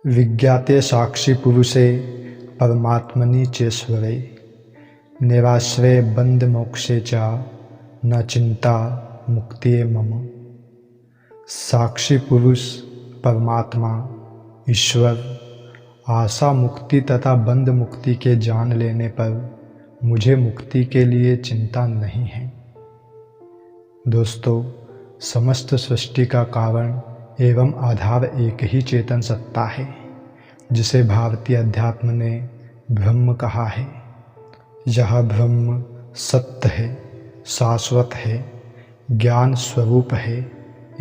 विज्ञाते साक्षी पुरुषे परमात्मनि चेश्वरे निराश्रय बंध मोक्षे च न चिंता मुक्तिये मम। साक्षी पुरुष परमात्मा ईश्वर आशा मुक्ति तथा बंध मुक्ति के जान लेने पर मुझे मुक्ति के लिए चिंता नहीं है। दोस्तों, समस्त सृष्टि का कारण एवं आधार एक ही चेतन सत्ता है, जिसे भारतीय अध्यात्म ने ब्रह्म कहा है। यह ब्रह्म सत्य है, शाश्वत है, ज्ञान स्वरूप है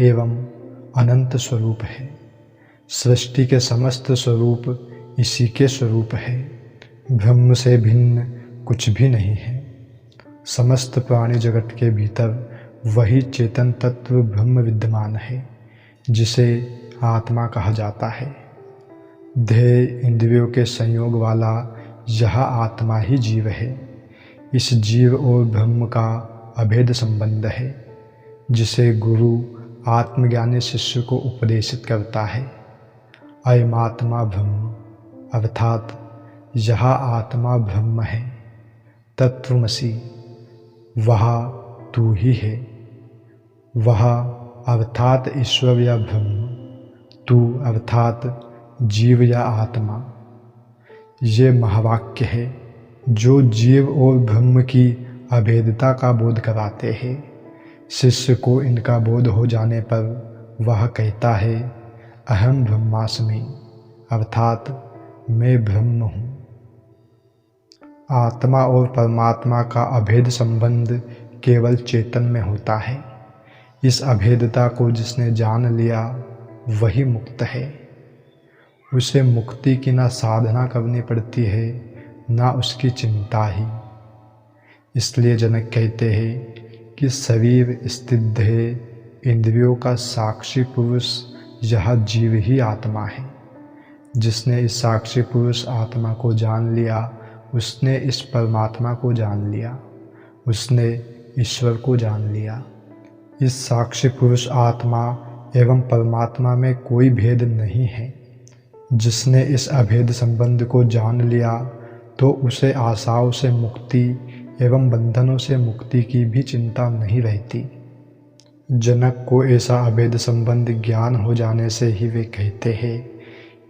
एवं अनंत स्वरूप है। सृष्टि के समस्त स्वरूप इसी के स्वरूप है। ब्रह्म से भिन्न कुछ भी नहीं है। समस्त प्राणी जगत के भीतर वही चेतन तत्व ब्रह्म विद्यमान है, जिसे आत्मा कहा जाता है। देह इंद्रियों के संयोग वाला यह आत्मा ही जीव है। इस जीव और ब्रह्म का अभेद संबंध है, जिसे गुरु आत्मज्ञानी शिष्य को उपदेशित करता है। अयमात्मा ब्रह्म, अर्थात यह आत्मा ब्रह्म है। तत्वमसि, वह तू ही है। वह अर्थात ईश्वर या ब्रह्म, तू अर्थात जीव या आत्मा। ये महावाक्य है जो जीव और ब्रह्म की अभेदता का बोध कराते हैं। शिष्य को इनका बोध हो जाने पर वह कहता है, अहम ब्रह्मास्मि, अर्थात मैं ब्रह्म हूँ। आत्मा और परमात्मा का अभेद संबंध केवल चेतन में होता है। इस अभेदता को जिसने जान लिया वही मुक्त है। उसे मुक्ति की ना साधना करनी पड़ती है, ना उसकी चिंता ही। इसलिए जनक कहते हैं कि शरीर स्थित है, इंद्रियों का साक्षी पुरुष यह जीव ही आत्मा है। जिसने इस साक्षी पुरुष आत्मा को जान लिया, उसने इस परमात्मा को जान लिया, उसने ईश्वर को जान लिया। इस साक्षी पुरुष आत्मा एवं परमात्मा में कोई भेद नहीं है। जिसने इस अभेद संबंध को जान लिया तो उसे आशाओं से मुक्ति एवं बंधनों से मुक्ति की भी चिंता नहीं रहती। जनक को ऐसा अभेद संबंध ज्ञान हो जाने से ही वे कहते हैं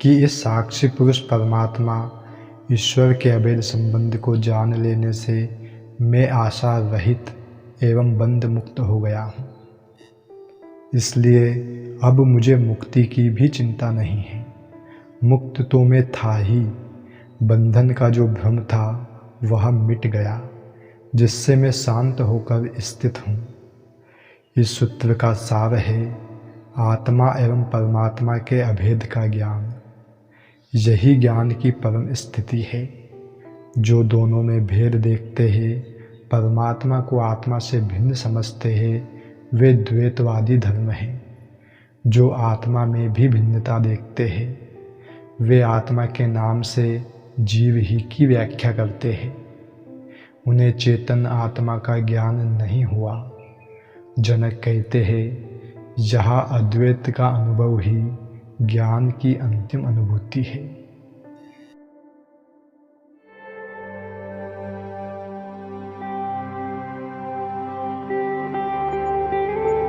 कि इस साक्षी पुरुष परमात्मा ईश्वर के अभेद संबंध को जान लेने से मैं आशा रहित एवं बंध मुक्त हो गया हूँ। इसलिए अब मुझे मुक्ति की भी चिंता नहीं है। मुक्त तो मैं था ही। बंधन का जो भ्रम था वह मिट गया, जिससे मैं शांत होकर स्थित हूँ। इस सूत्र का सार है आत्मा एवं परमात्मा के अभेद का ज्ञान। यही ज्ञान की परम स्थिति है। जो दोनों में भेद देखते हैं, परमात्मा को आत्मा से भिन्न समझते हैं, वे द्वैतवादी धर्म हैं। जो आत्मा में भी भिन्नता देखते हैं, वे आत्मा के नाम से जीव ही की व्याख्या करते हैं। उन्हें चेतन आत्मा का ज्ञान नहीं हुआ। जनक कहते हैं, यह अद्वैत का अनुभव ही ज्ञान की अंतिम अनुभूति है।